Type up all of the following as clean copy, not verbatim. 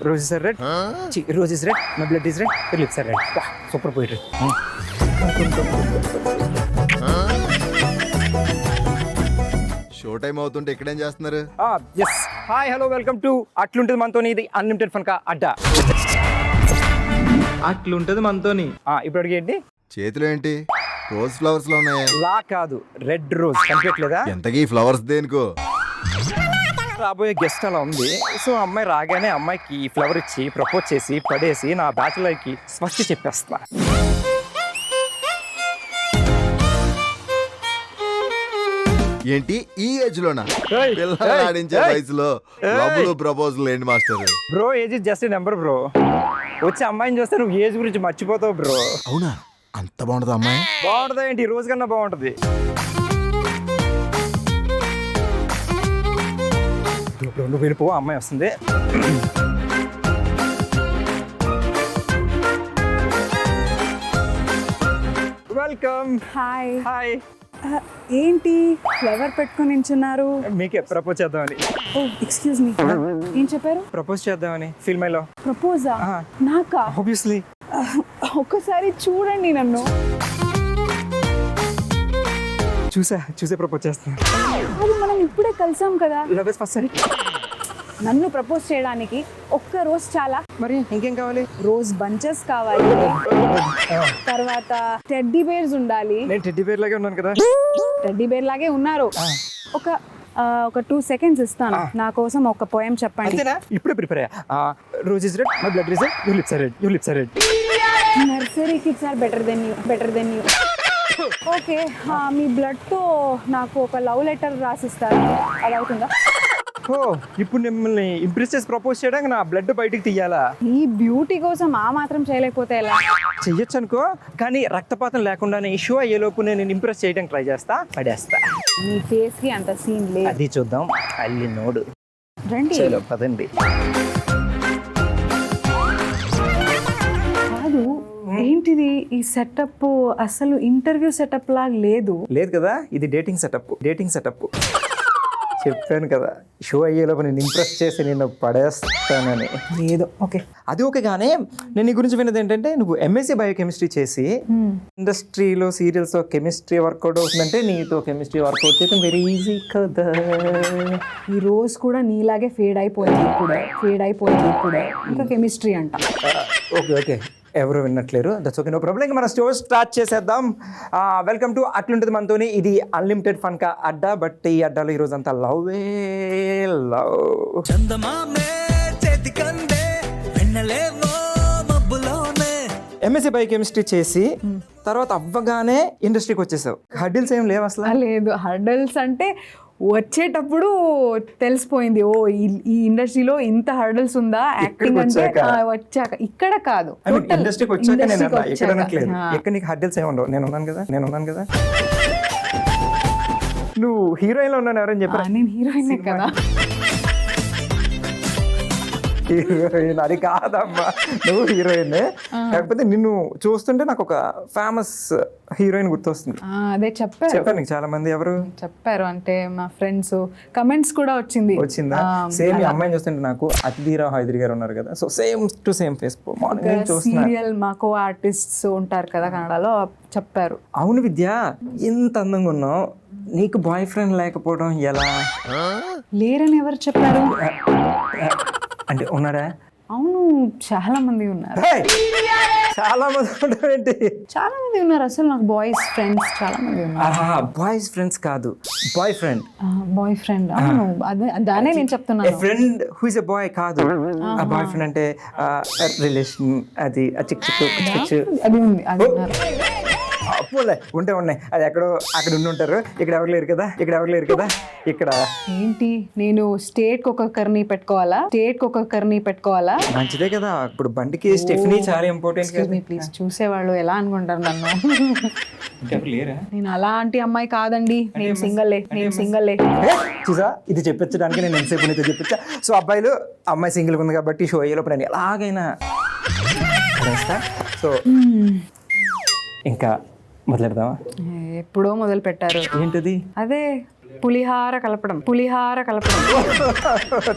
Roses are red. Rose is red. My blood is red. Your lips are red. Wow, super poetry. Show time అవుతుంటే ఇక్కడేం చేస్తున్నారు? Yes hi hello welcome to అట్లుంటది మనతోని ఇది unlimited fun కా అడ్డా. అట్లుంటది మనతోని. ఇప్పుడు అడిగేంటి? చేతిలో ఏంటి? రోజ్ ఫ్లవర్స్ లో ఉన్నాయి. లా కాదు, రెడ్ రోజ్ కనిపించట్లేదా? ఎంతకీ ఫ్లవర్స్ దేనికో? రాబోయే గెస్ట్ అలా ఉంది. సో అమ్మాయి రాగానే అమ్మాయికి ఈ ఫ్లవర్ ఇచ్చి ప్రపోజ్ చేసి పడేసి నా బ్యాచులర్ కి స్పష్ట చెప్పేస్తా. ఏంటి ఈ ఏజ్ లోనా? Hey, పిల్లలు hey, ఆడించే hey. వయసులో లవ్లు ప్రపోజల్ ఏంటి master? Bro age is just number bro. వచ్చి అమ్మాయిని చూస్తే నువ్వు ఏజ్ గురించి మర్చిపోతావు బ్రో. అవునా? అంత బాగుంటది అమ్మాయి? బాగుంటుందా ఏంటి? రోజు కన్నా బాగుంటది. నువ్వు వెళ్ళిపో, అమ్మాయి వస్తుంది. వెల్కమ్. హాయ్. హాయ్. ఏంటి ఫ్లవర్ పెట్టుకొని నించున్నారు? మీకే ప్రపోజ్ చేద్దామని. ఓ ఎక్స్క్యూజ్ మీ, ఏం చెప్పారు? ప్రపోజ్ చేద్దామని ఫీల్ మైలో. ప్రపోజా? Ah. నాకా? ఆబ్వియస్లీ. ఒక్కసారి చూడండి నన్ను. చూసే ప్రపోజ్ చేస్తాను. అది మనం ఇప్పుడే కలిసాం కదా. Love is first sight. నన్ను ప్రపోజ్ చేయడానికి ఒక్క రోజ్ చాలా? మరి ఇంకేం కావాలి? రోజ్ బంచెస్ కావాలి, తర్వాత టెడ్డీ బేర్స్ ఉండాలి. నేను టెడ్డీ బేర్ లాగే ఉన్నాను కదా. టెడ్డీ బేర్ లాగే ఉన్నారు. ఒక 2 seconds ఇస్తాను. నా కోసం ఒక పోయం చెప్పండి. అంతేనా? ఇప్పుడే ప్రిపేర్ అయ్యా. Rose is red, my blood is red, your lips are red, your lips are red. Nursery kids are better then you. Okay, మీ బ్లడ్తో నాకు ఒక లవ్ లెటర్ రాసిస్తారు, అది అవుతుందా? ఓ ఇప్పుడు మిమ్మల్ని ఇంప్రెస్ చేసి ప్రపోజ్ చేయడానికి నా బ్లడ్ బయటికి తీయాలా? ఈ బ్యూటీ కోసం ఆ మాత్రం చేయలేకపోతే ఎలా? చెయ్యొచ్చు అనుకో, కానీ రక్తపాతం లేకుండానే ఈ షో అయ్యేలోపు నేను ఇంప్రెస్ చేయడానికి ట్రై చేస్తా, పడేస్తా. మీ ఫేస్ కి అంత సీన్ లేదు. అది చూద్దాం. అల్లి నోడు. రండి. చలో పదండి. కాదు, ఏంటిది ఈ సెటప్? అసలు ఇంటర్వ్యూ సెటప్ లాగా లేదు. లేదు కదా, ఇది డేటింగ్ సెటప్. చెప్పాను కదా, షో అయ్యేలోపు నేను ఇంప్రెస్ చేసి నిన్ను పడేస్తానని. లేదు. ఓకే, అది ఓకే. కానీ నేను నీ గురించి విన్నది ఏంటంటే, నువ్వు ఎంఎస్సీ బయోకెమిస్ట్రీ చేసి ఇండస్ట్రీలో సీరియల్స్లో కెమిస్ట్రీ వర్కౌట్ అవుతుందంటే నీతో కెమిస్ట్రీ వర్కౌట్ చేయడం వెరీ ఈజీ కదా. ఈ రోజు కూడా నీలాగే ఫేడ్ అయిపోయింది ఇప్పుడే. ఇంకా కెమిస్ట్రీ అంట. ఓకే ఎవరు విన్నట్లేరు, దట్స్ ఓకే, నో ప్రాబ్లం. ఇంకా మన షో స్టార్ట్ చేసేద్దాం. వెల్కమ్ టు అట్లుంటది మనతోని ఇది అన్లిమిటెడ్ ఫన్ కా అడ్డా. బట్ ఈ అడ్డాలో ఈరోజు అంతా లవ్. ఎంఎస్సీ బయోకెమిస్ట్రీ చేసి తర్వాత అవ్వగానే ఇండస్ట్రీకి వచ్చేసావు. హర్డిల్స్ ఏం లేవు అసలు? లేదు, హర్డల్స్ అంటే వచ్చేటప్పుడు తెలిసిపోయింది. ఓ ఈ ఇండస్ట్రీలో ఇంత హర్డల్స్ ఉందా యాక్టింగ్ అంటే. వచ్చాక ఇక్కడ కాదు, ఇండస్ట్రీకి వచ్చాక నేను ఎక్కడ అనట్లేదు. ఎక్కడ నీకు హర్డిల్స్ ఏమి ఉండవు. నేను ఉన్నాను కదా. నువ్వు హీరోయిన్ లో ఉన్నాను ఎవరైనా చెప్పారా? నేను హీరోయిన్ కదా. హీరోయిన్ అది కాదమ్మా, నువ్వు హీరోయిన్. కాకపోతే నిన్ను చూస్తుంటే నాకు ఒక ఫేమస్ హీరోయిన్ గుర్తొస్తుంది. అదే చెప్పారు నీకు చాలా మంది. ఎవరు చెప్పారు అంటే మా ఫ్రెండ్స్, కమెంట్స్ కూడా వచ్చిందా? సేమ్ ఈ అమ్మాయిని చూస్తుంటే నాకు అతిథిరావు హైదరి గారు ఉన్నారు కదా, so same to same face. Serial మాకో ఆర్టిస్ట్స్ ఉంటారు కదా కన్నడలో, చెప్పారు. అవును విద్య, ఎంత అందంగా ఉన్నావు, నీకు బాయ్ ఫ్రెండ్ లేకపోవడం ఎలా? లేరని ఎవరు చెప్పారు? అంటే ఉన్నాడా? అవును, చాలా మంది ఉన్నారు. చాలా మంది ఉంటారేంటి? చాలా మంది ఉన్నారు అసలు. నాకు బాయ్స్ ఫ్రెండ్స్ చాలా మంది ఉన్నారు. బాయ్స్ ఫ్రెండ్స్ కాదు, బాయ్ ఫ్రెండ్. బాయ్ ఫ్రెండ్, అవును, దానే నేను చెప్తున్నాను. Friend who is a boy కాదు. బాయ్ ఫ్రెండ్ అంటే రిలేషన్, అది అది ఉంది, అది ఉన్నారు. ఉన్నాయి. అది ఎక్కడో అక్కడ ఉంటారు. ఇక్కడ ఎవరు లేరు కదా. ఇక్కడ ఏంటి, నేను స్టేట్ ఒక్కొక్కరిని పెట్టుకోవాలా? మంచిదే కదా. ఇప్పుడు బండికి స్టెఫినీ చాలా ఇంపార్టెంట్. ప్లీజ్, చూసేవాళ్ళు ఎలా అనుకుంటారు నన్ను? లేరా? నేను అలాంటి అమ్మాయి కాదండి. నేను సింగల్లే. చూసా, ఇది చెప్పించడానికి నేను ఎంతసేపు నీతో చెప్పించా. సో అబ్బాయిలు, అమ్మాయి సింగిల్ ఉంది కాబట్టి షో అయ్యేలోపు నేను ఎలాగైనా సో ఇంకా మొదలెడదామా? ఎప్పుడో మొదలు పెట్టారు. ఏంటది? అదే పులిహార కలపడం, పులిహార కలపడం.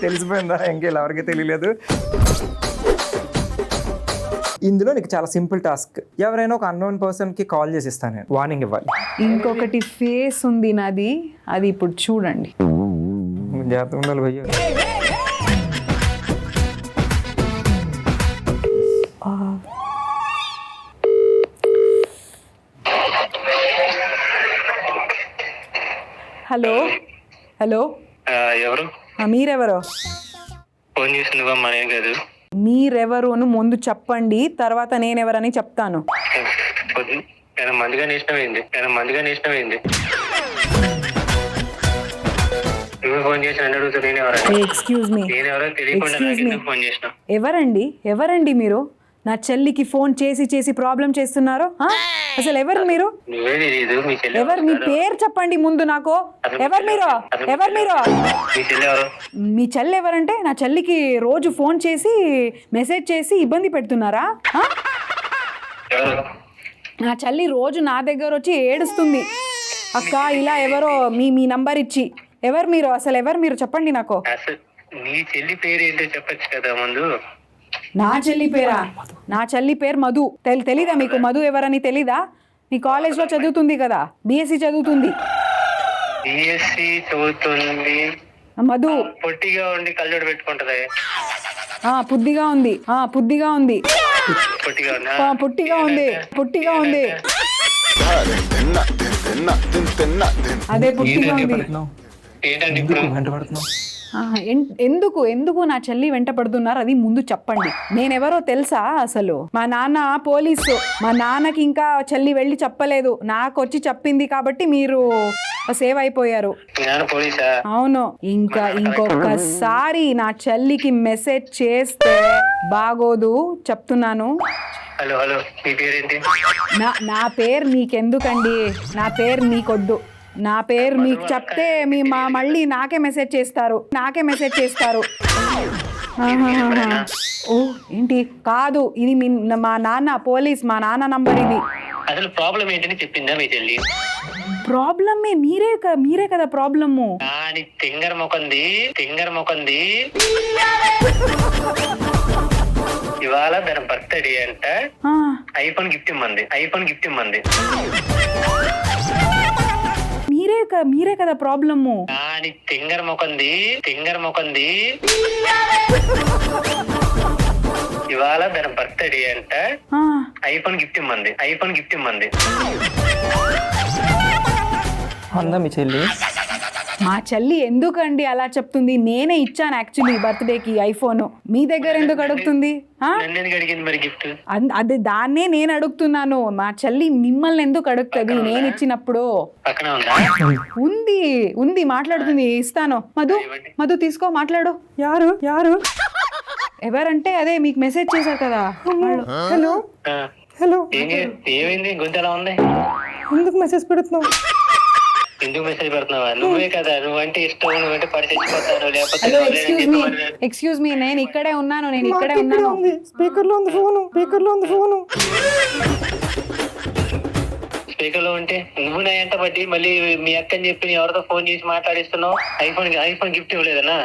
తెలిసిపోయిందా? ఇంకెలా ఎవరికి తెలియలేదు. ఇందులో నీకు చాలా సింపుల్ టాస్క్. ఎవరైనా ఒక అన్నోన్ పర్సన్కి కాల్ చేసి ఇస్తాను నేను, వార్నింగ్ ఇవ్వాలి. ఇంకొకటి ఫేస్ ఉంది నాది, అది ఇప్పుడు చూడండి. జాగ్రత్తగా ఉండాలి భయ్య. హలో హలో, ఎవరు మీరెవరు? ఫోన్ చేసిందివమ్మా, నేను కాదు. మీరెవరు అని ముందు చెప్పండి, తర్వాత నేనెవరని చెప్తాను. నేను మందిగా నేసినమైంది. నువ్వు ఫోన్ చేసి నన్ను అడుగుతా, నేను ఎవరు? ఎక్స్క్యూజ్ మీ, నేనెవరో తెలియకుండా నాకు ఎందుకు ఫోన్ చేసిన? ఎవరండి మీరు? నా చెల్లికి ఫోన్ చేసి ప్రాబ్లం చేస్తున్నారు. అసలు ఎవరు మీరు? నువ్వే తెలియదు. మీ చెల్లి ఎవరు? మీ పేరు చెప్పండి ముందు నాకు. ఎవరు మీరు? మీ చెల్లి ఎవరు? మీ చెల్లి ఎవరంటే నా చెల్లికి రోజు ఫోన్ చేసి మెసేజ్ చేసి ఇబ్బంది పెడుతున్నారా? ఎవరు? నా చెల్లి రోజు నా దగ్గర వచ్చి ఏడుస్తుంది, అక్క ఇలా ఎవరో మీ నంబర్ ఇచ్చి. ఎవరు మీరు? అసలు ఎవరు మీరు చెప్పండి నాకు. అసలు నీ చెల్లి పేరు ఏంటో చెప్పచ్చు కదా ముందు. నా చెల్లి పేరా? నా చెల్లి పేరు మధు. తెలీదా మీకు? మధు ఎవరని తెలీదా? మీ కాలేజ్లో చదువుతుంది కదా, బిఎస్సి చదువుతుంది. బిఎస్సి చదువుతుంది. మధు పొట్టిగా ఉండి కళ్ళజోడు పెట్టుకుంటది. పుద్దిగా ఉంది. పొట్టిగా ఉందా? పుట్టిగా ఉంది. అదే పుట్టిగా ఉంది. ఏంటండి ఇప్పుడు? ఎందుకు నా చెల్లి వెంట పడుతున్నారు అది ముందు చెప్పండి. నేనెవరో తెలుసా? అసలు మా నాన్న పోలీసు. మా నాన్నకి ఇంకా చెల్లి వెళ్ళి చెప్పలేదు, నాకు వచ్చి చెప్పింది కాబట్టి మీరు సేవ్ అయిపోయారు. అవును. ఇంకొకసారి నా చెల్లికి మెసేజ్ చేస్తే బాగోదు, చెప్తున్నాను. హలో, మీ పేరేంటి? నా పేరు నీకెందుకండి? నా పేరు నీకొద్దు. నా పేరు మీకు చెప్తే మళ్ళీ నాకే మెసేజ్ చేస్తారు. ఓ ఏంటి? కాదు, ఇది మా నాన్న పోలీస్, మా నాన్న నంబర్ ఇది. అసలు ప్రాబ్లం ఏంటని చెప్పిందా మీ చెల్లి? ప్రాబ్లమే మీరే కదా ప్రాబ్లము. తింగర్ మొకంది. ఇవాళ దాని బర్త్డే అంట. ఐఫోన్ గిఫ్ట్ ఇమ్మంది. మీరే కదా ప్రాబ్లము. తింగర్ మొకంది. ఇవాళ దాని బర్త్డే అంట. ఐఫోన్ గిఫ్ట్ ఇమ్మంది. ఉందా మీ చెల్లి? మా చెల్లి ఎందుకండి అలా చెప్తుంది? నేనే ఇచ్చాను యాక్చువల్లీ బర్త్డేకి ఐఫోన్. మీ దగ్గర ఎందుకు అడుగుతుంది? అది దాన్నే నేను అడుగుతున్నాను. మా చెల్లి మిమ్మల్ని ఎందుకు అడుగుతుంది నేను ఇచ్చినప్పుడు? ఉంది మాట్లాడుతుంది, ఇస్తాను. మధు తీసుకో, మాట్లాడు. యారు ఎవరంటే అదే మీకు మెసేజ్ చేశారు కదా. హలో ఏమైంది? గొంతు ఎలా ఉంది? ఎందుకు మెసేజ్ పెడుతున్నావు? ఎందుకు మెసేజ్ పెడుతున్నావా? నువ్వే కదా, నువ్వంటే ఇష్టం, నువ్వంటే పడి చచ్చిపోతాను. ఎక్స్క్యూజ్ మీ, నేను ఇక్కడే ఉన్నాను. స్పీకర్ లో ఉంది ఫోను. స్పీకర్ లో ఉంటే నువ్వు నా ఎంట పట్టి మళ్ళీ మీ అక్కని చెప్పి ఎవరితో ఫోన్ చేసి మాట్లాడిస్తున్నావు. IPhone gift ఇవ్వలేదన్నా?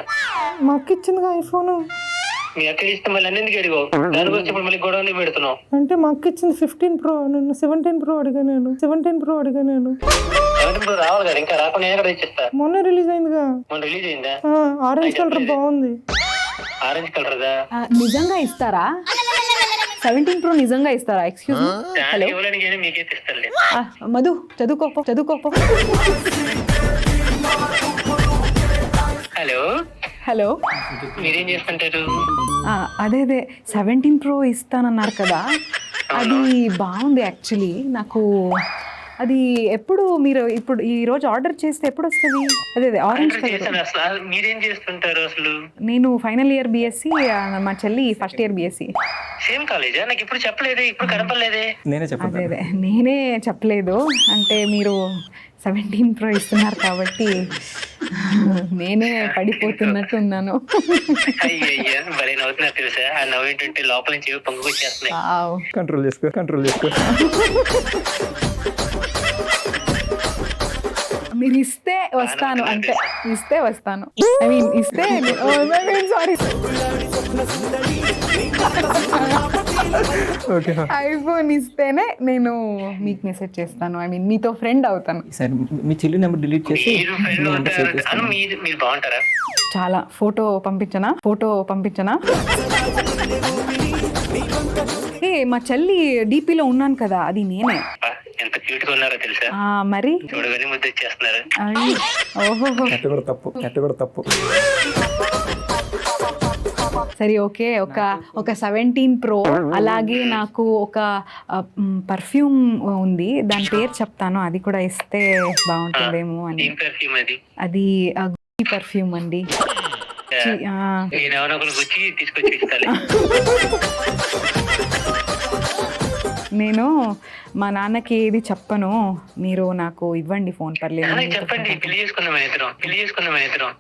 మా అక్క ఇచ్చిందిగా ఐఫోన్. మీ అక్క ఇస్తే మళ్ళీ అన్నిందుకు అడిగావు? దాని గురించి ఇప్పుడు మళ్ళీ గొడవని పెడుతున్నావు. అంటే మా అక్క ఇచ్చింది 15 Pro, నేను 17 Pro అడిగా. నేను 17 Pro రావాలి కదా, ఇంకా రాకుండా ఎక్కడ తెచ్చిస్తా. మొన్న రిలీజ్ అయిందిగా. ఆరెంజ్ కలర్ బాగుంది. ఆరెంజ్ కలర్ నిజంగా ఇస్తారా? 17 Pro నిజంగా ఇస్తారా? ఎక్స్క్యూజ్ మీ, ఇవ్వడానికి మీకే తెస్తారులే. మధు చదువుకోపో. హలో, మీరేం చేస్తుంటారు? అదే 17 Pro ఇస్తానన్నారు కదా, అది బాగుంది యాక్చువల్లీ. నాకు అది ఎప్పుడు మీరు ఈ రోజు ఆర్డర్ చేస్తే ఎప్పుడు వస్తుంది? అదే ఆరెంజ్ కలర్. మీరేం చేస్తుంటారు అసలు? నేను ఫైనల్ ఇయర్ బిఎస్సి, మా చెల్లి ఫస్ట్ ఇయర్ బిఎస్సి. సేమ్ కాలేజా? నాకు ఇప్పుడు చెప్పలేదే, ఇప్పుడు కనపడలేదే. నేనే చెప్పలేదు. అంటే మీరు 17 Pro ఇస్తున్నారు కాబట్టి నేనే పడిపోతున్నట్టు ఉన్నాను. అయ్యయ్యా, భలే నవ్వుతున్నారు తెలుసా? ఆ నవ్వేంటంటే లోపల నుంచి పొంగుకొచ్చేస్తున్నాయి. కంట్రోల్ చేసుకో. మీరు ఇస్తే వస్తాను అంటే ఇస్తే వస్తాను ఐ మీన్ ఇస్తే సారీ ఓకే ఐఫోన్ ఇస్తేనే నేను మీకు మెసేజ్ చేస్తాను ఐ మీన్ మీతో ఫ్రెండ్ అవుతాను. సరే మీ చెల్లి నెంబర్ డిలీట్ చేసి మీరు ఫ్రెండ్ అవుతారు అను, మీరు బాగుంటారా? చాలా ఫోటో పంపించనా ఏ మా చెల్లి డీపీలో ఉన్నాను కదా అది నేనే. ఎంత క్యూట్ గా ఉన్నారో తెలుసా? మరి చూడగానే ముద్ద ఇచ్చేస్తున్నారు. ఓహో కట్టు కూడా తప్పు సరే ఓకే ఒక 17 Pro అలాగే నాకు ఒక పర్ఫ్యూమ్ ఉంది దాని పేరు చెప్తాను అది కూడా ఇస్తే బాగుంటుందేమో అని. ఏం పర్ఫ్యూమ్ అది? అది పర్ఫ్యూమ్ అండి. నేను ఎవరో ఒకరు వచ్చి తీసుకొచ్చి ఇస్తాను. నేను మా నాన్నకి ఏది చెప్పను మీరు నాకు ఇవ్వండి ఫోన్ పర్లేదు. చెప్పండి, పెళ్లి చేసుకుందాం ఇద్దరం.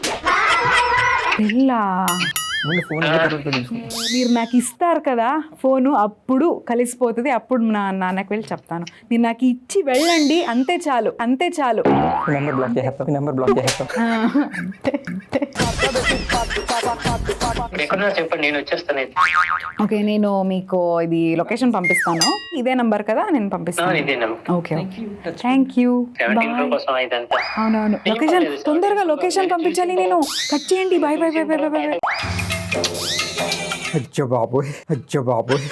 పిల్ల ముందు ఫోన్ మీరు నాకు ఇస్తారు కదా ఫోను అప్పుడు కలిసిపోతుంది అప్పుడు నా నాన్నకి వెళ్ళి చెప్తాను. మీరు నాకు ఇచ్చి వెళ్ళండి అంతే చాలు. నెంబర్ బ్లాక్ చేస్తాం ఎక్కడున్నా చెప్పండి, నేను వచ్చేస్తాను. ఓకే నేను మీకు ఇది లొకేషన్ పంపిస్తాను. ఇదే నంబర్ కదా నేను పంపిస్తాను. ఇదేనా? Okay thank you. 17 Pro కోసం ఇదంతా. అవునవును లొకేషన్ తొందరగా లొకేషన్ పంపించాలి. నేను కట్ చేయండి. Bye bye bye bye bye. అచ్చో బాబోయ్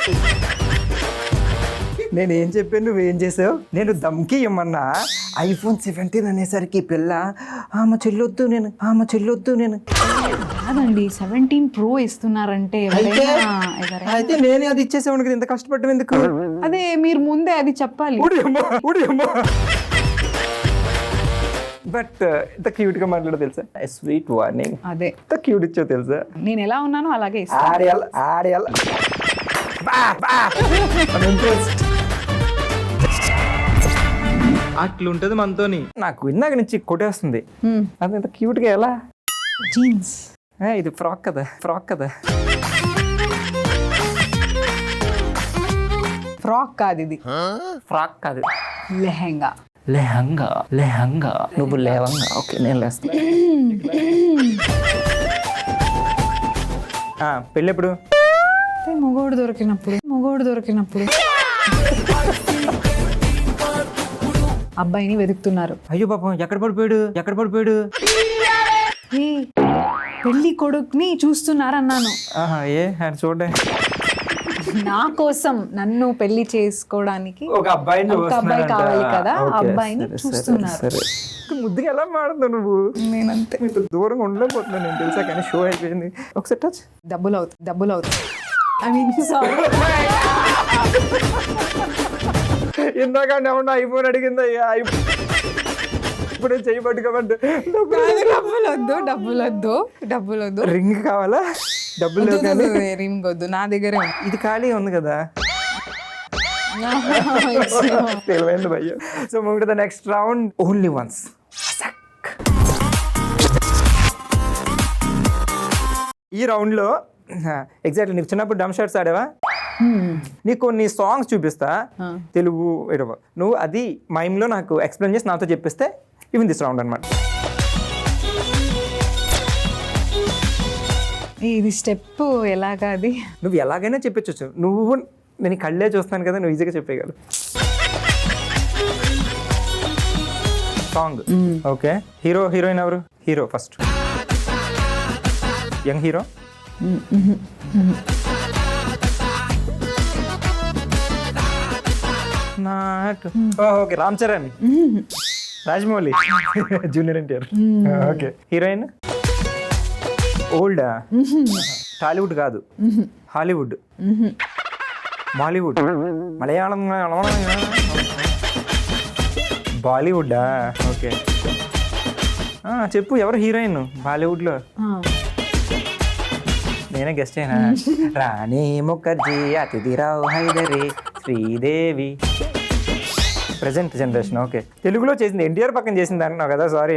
నేను ఏం చెప్పాను నువ్వేం చేసావు? నేను దమ్కి ఇమ్మన్నా iPhone 17 అనేసరికి పిల్ల మా చెల్లొద్దు నేను కాదండి 17 Pro ఇస్తున్నారంటే అయితే నేనే అది ఇచ్చేసేవాడు కదా, ఇంత కష్టపడ్డం ఎందుకు? అదే మీరు ముందే అది చెప్పాలి. బట్ ఇంత క్యూట్ గా మాట్లాడో తెలుసా? Sweet warning. అదే ఇంత క్యూట్ ఇచ్చావు తెలుసా? నేను ఎలా ఉన్నానో అలాగే ఇస్తాను. ఆడియల్ అట్లుంటది మనతోని. నాకు ఇందాక నుంచి కొట్టేస్తుంది. అది ఇంత క్యూట్ గా ఎలా? జీన్స్ ఇది ఫ్రాక్ కదా. ఫ్రాక్ కాదు ఇది. ఫ్రాక్ కాదు లెహంగా. నువ్వు లేవంగా. ఓకే నేను లేస్తా. పెళ్ళెప్పుడు? మొగోడు దొరికినప్పుడు అబ్బాయిని వెతుకుతున్నారు. అయ్యో పాపం ఎక్కడ పడిపోయాడు? ఏ పెళ్లి కొడుకుని చూస్తున్నారన్నాను. ఏ చూడే నా కోసం నన్ను పెళ్లి చేసుకోవడానికి ఒక అబ్బాయి కావాలి కదా, అబ్బాయిని చూస్తున్నారు. ముద్దుగా ఎలా మాడుతున్నావు నువ్వు? నేనంతే దూరంగా ఉండలేకపోతున్నాను నేను తెలుసా, కానీ షో అయిపోయింది. ఒకసారి టచ్. డబ్బులు అవుతుంది ఐ మీన్ సారీ. ఇందాక ఐఫోన్ అడిగింది ఇప్పుడు చేయబట్టుకోమంటే డబ్బులు వద్దు. రింగ్ కావాలా? డబ్బులు రింగ్ వద్దు, నా దగ్గర ఇది ఖాళీ ఉంది కదా. తెలివైంది భయ్య. So move to the next round. Only once. ఈ రౌండ్ లో ఎగ్జాక్ట్లీ నీకు చిన్నప్పుడు డమ్ షాట్స్ ఆడేవా? నీకు కొన్ని సాంగ్స్ చూపిస్తా తెలుగు ఎడవ, నువ్వు అది మైమ్లో నాకు ఎక్స్ప్లెయిన్ చేసి నాతో చెప్పిస్తే ఇవన్ దిస్ రౌండ్ అనమాట. ఇది స్టెప్ ఎలాగా? అది నువ్వు ఎలాగైనా చెప్పచ్చు. నువ్వు నేను కళ్ళే చూస్తాను కదా, నువ్వు ఈజీగా చెప్పేయగలవు. Song okay. హీరోయిన్ ఎవరు? Hero first young hero. Okay Ram Charan, Rajamouli, junior NTR. Okay heroine ఓల్డా? Tollywood కాదు, హాలీవుడ్, బాలీవుడ్, మలయాళం, బాలీవుడ్డా? ఓకే చెప్పు ఎవరు హీరోయిన్ బాలీవుడ్లో? నేనే గెస్ట్ అయినా. Rani Mukherjee, Aditi Rao Hydari, Sridevi. Present generation. Okay తెలుగులో చేసింది ఎన్టీఆర్ పక్కన చేసింది అంటున్నావు కదా, సారీ.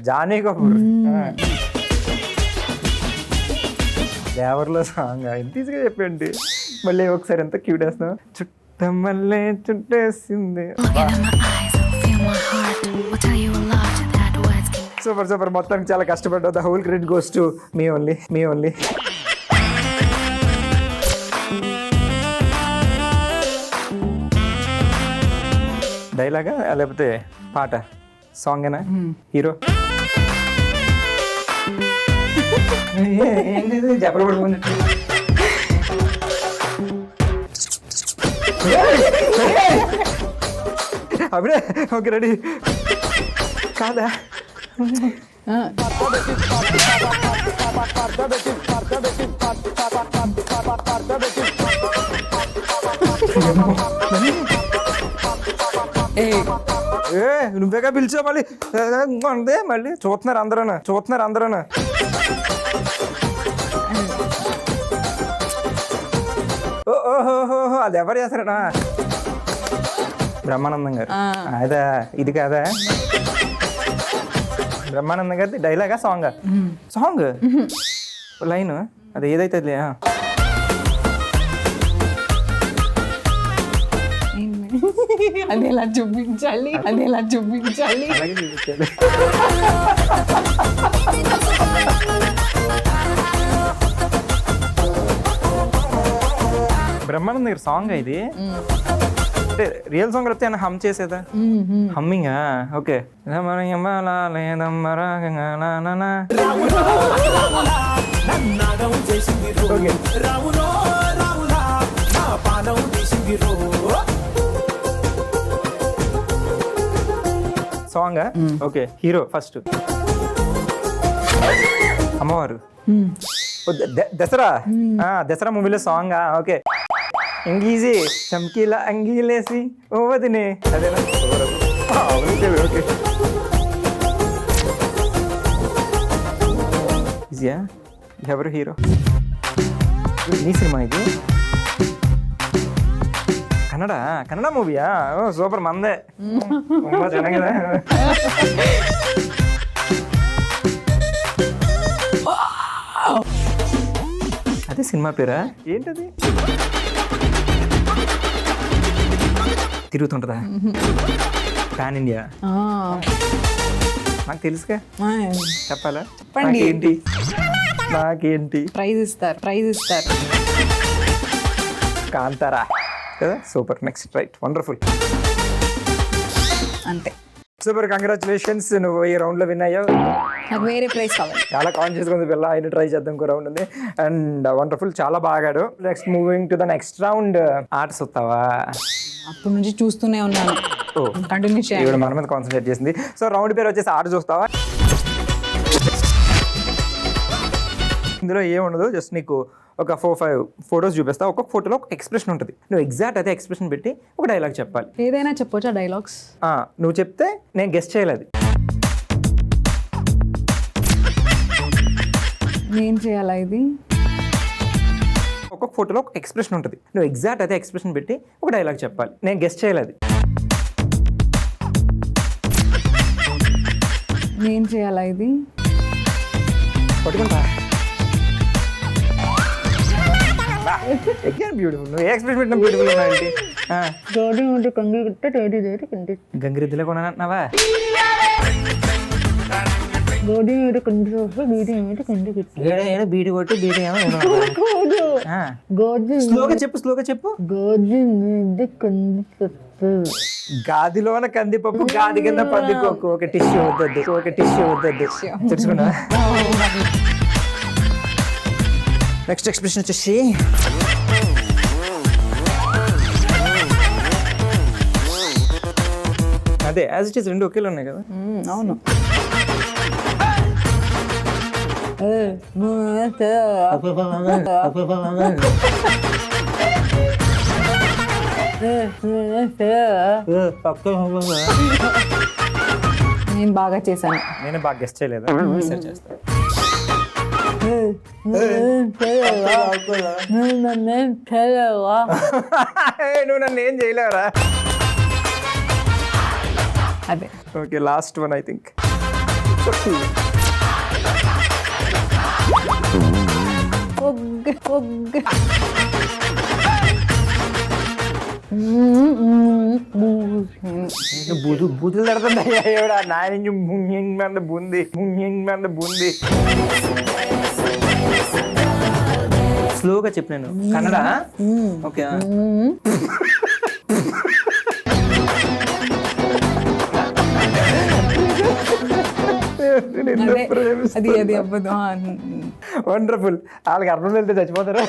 జానీ కపూర్. దేవర్లో సాంగ్ ఎంత ఈజీగా చెప్పండి. మళ్ళీ ఒకసారి ఎంత క్యూట్ వేస్తున్నావు. చుట్టమల్లే చుట్టేసింది. సూపర్ మొత్తానికి చాలా కష్టపడ్డావు. The whole credit goes to me only. డైలాగా లేకపోతే పాట సాంగేనా? హీరో చెప్పలు పడుకున్నట్టు. అప్పుడే ఓకే రెడీ కాదా? నువ్వేగా పిలిచావు మళ్ళీ అంతే. మళ్ళీ చూస్తున్నారు అందరూ. ఓహో అది ఎవరు చేస్తారా? బ్రహ్మానందం గారు. అదా ఇది కాదా? బ్రహ్మానందం గారి డైలాగా సాంగ్ లైన్ అది ఏదైతే అది ఎలా చూపించాలి అలాగే చూపించాలి. బ్రహ్మానందం గారి సాంగ్ ఇది. అంటే రియల్ సాంగ్ చెప్తే హమ్ చేసేదా? హమ్మింగా? Okay. Song okay. Hero first అమ్మవారు. దసరా మూవీలో సాంగ్. ఓకే. అంగీజీ చమ్కీలా అంగీలేసి ఓ వదినే అదేనా? ఓకే. ఈజీయా? ఎవరు హీరో? నీ సినిమా ఇది? కన్నడ మూవీయా? ఓ సూపర్ మందే. కదా అదే సినిమా పేరా? ఏంటది? తిరుగుతుంటదా? Pan India? నాకు తెలుసుగా, చెప్పాలా? చెప్పండి. నాకేంటి ప్రైజ్ ఇస్తారు. కాంతారా కదా? సూపర్. Next right. వండర్ఫుల్. అంతే. సూపర్. కంగ్రాచులేషన్స్. నువ్వు ఈ రౌండ్లో విన్ అయ్యావు. నాకు వేరే ప్రైజ్ కావాలి. చాలా కాన్షియస్గా ఉంది పిల్ల. ఆయన ట్రై చేద్దాం. ఇంకో రౌండ్ ఉంది. And wonderful. చాలా బాగాడు. Next moving to the next round. ఆట చూస్తావా? అప్పటి నుంచి చూస్తూనే ఉన్నాను. కంటిన్యూ చేయాలి. ఇప్పుడు మన మీద కాన్సన్ట్రేట్ చేసింది. సో రౌండ్ పేరు వచ్చేసి ఆట చూస్తావా. ఇందులో ఏముండదు, జస్ట్ నీకు ఒక 4-5 ఫొటోస్ చూపిస్తా. ఒక్కొక్క ఫోటోలో ఒక ఎక్స్ప్రెషన్ ఉంటుంది. నువ్వు ఎగ్జాక్ట్ అదే ఎక్స్ప్రెషన్ పెట్టి ఒక డైలాగ్ చెప్పాలి. ఏదైనా చెప్పొచ్చా డైలాగ్స్? నువ్వు చెప్తే నేను గెస్ట్ చేయలేదు. నేను చేయాలా ఇది? ఒక్కొక్క ఫోటోలో ఒక ఎక్స్ప్రెషన్ ఉంటుంది. నువ్వు ఎగ్జాక్ట్ అదే ఎక్స్ప్రెషన్ పెట్టి ఒక డైలాగ్ చెప్పాలి. నేను గెస్ట్ చేయలేదు. నేను చేయాలా ఇది? పట్టుకుంటా. బ్యూటిఫుల్. నువ్వు ఏ ఎక్స్ప్రెషన్ పెట్టినా బ్యూటిఫుల్ ఉన్నాయండి. గంగిరెద్దులో కొనాలంటున్నావా? బీడి కొట్టి బీడి స్లోగా చెప్పు. గాదిలోన కందిపప్పు, గాది కింద పందికొక్కు. ఒక టిష్యూ వద్దద్దు. తెలుసుకున్నా? నెక్స్ట్ ఎక్స్ప్రెషన్ వచ్చేసి అదే యాజ్ ఇట్ ఈస్. రెండు ఒకేలా ఉన్నాయి కదా? అవును. నేను బాగా చేశాను. నేను బాగా గెస్ట్ చేయలేదు. రీసెర్చ్ చేస్తాను. నువ్వు నన్ను ఏం చేయలేవరా? అదే. Okay. Last one I think. బూతులు తడుతుంది నాయన బూంది బూంది. స్లోగా చెప్పు, నేను కన్నడ. ఓకే, అది అవ్వదు. వండర్ఫుల్. వాళ్ళకి అర్థం వెళ్తే చచ్చిపోతారు.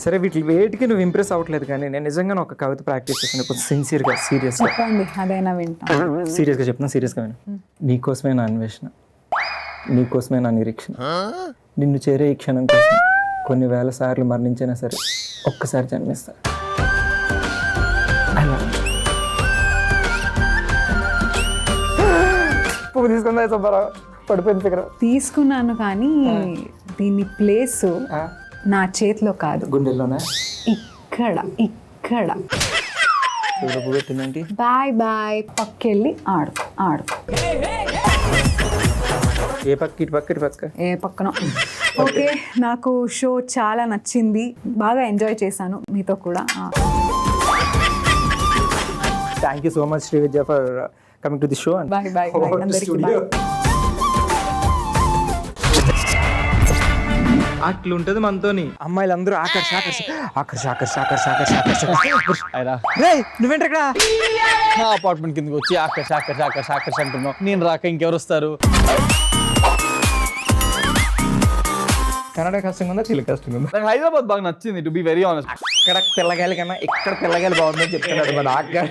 సరే, వేటికి నువ్వు ఇంప్రెస్ అవ్వట్లేదు, కానీ నేను నిజంగా ఒక కవిత ప్రాక్టీస్ చేస్తాను కొంచెం సిన్సియర్గా, సీరియస్గా. చెప్పండి, అదైనా వింటా. సీరియస్గా చెప్తున్నా, సీరియస్గా విను. నీకోసమే నా అన్వేషణ, నీకోసమే నా నిరీక్షణ, నిన్ను చేరే ఈ క్షణం కోసం కొన్ని వేల సార్లు మరణించినా సరే ఒక్కసారి జన్మిస్తా. పువ్వు తీసుకుందా సుబ్బారావు? పడిపోయింది ఫిగర్. తీసుకున్నాను, కానీ దీని ప్లేస్ నా చేతిలో కాదు, గుండెల్లోనా? ఇక్కడ ఇక్కడ. పువ్వు పెట్టిందేంటి? బాయ్ బాయ్, పక్కెళ్ళి ఆడుకో ఆడుకో. ఏ పక్క? ఇటు పక్క, ఇటు పక్క, ఏ పక్కన. ఓకే, నాకు షో చాలా నచ్చింది, బాగా ఎంజాయ్ చేశాను మీతో కూడా. Thank you so much Srividya for coming to the show. Bye bye bye అందరికీ బాయ్. అట్లుంటది మనతోని. అమ్మాయిలందరూ ఆకర్ష ఆకర్ష ఆకర్ష ఆకర్ష ఆకర్ష ఆకర్ష ఆకర్ష. నువ్వేంటి ఇక్కడ నా అపార్ట్మెంట్ కిందకి వచ్చి ఆకర్ష ఆకర్ష ఆకర్ష ఆకర్ష అంటున్నావు? నేను రాక ఇంకెవరు వస్తారు? కన్నడ కష్టంగా ఉందా, తెలుగు కష్టంగా ఉందా? నాకు హైదరాబాద్ బాగా నచ్చింది, టు బి వెరీ ఆనెస్ట్. అక్కడ పిల్లగాయల కన్నా ఇక్కడ పిల్లగాయలు బాగుందని చెప్తున్నాడు మా డాక్టర్.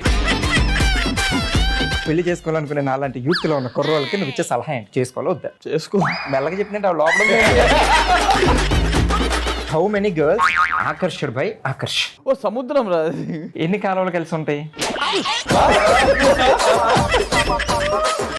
పెళ్లి చేసుకోవాలనుకునే నాలాంటి యూత్లో ఉన్న కుర్రోళ్ళకి నువ్వు ఇచ్చే సలహా ఏంటి? చేసుకోవాలో వద్దా? చేసుకో. మెల్లగా చెప్పినట్టు లోపల. హౌ మెనీ గర్ల్స్ ఆకర్షడ్ బై ఆకర్ష్? ఓ సముద్రం రా. ఎన్ని కాలువలు కలిసి ఉంటాయి?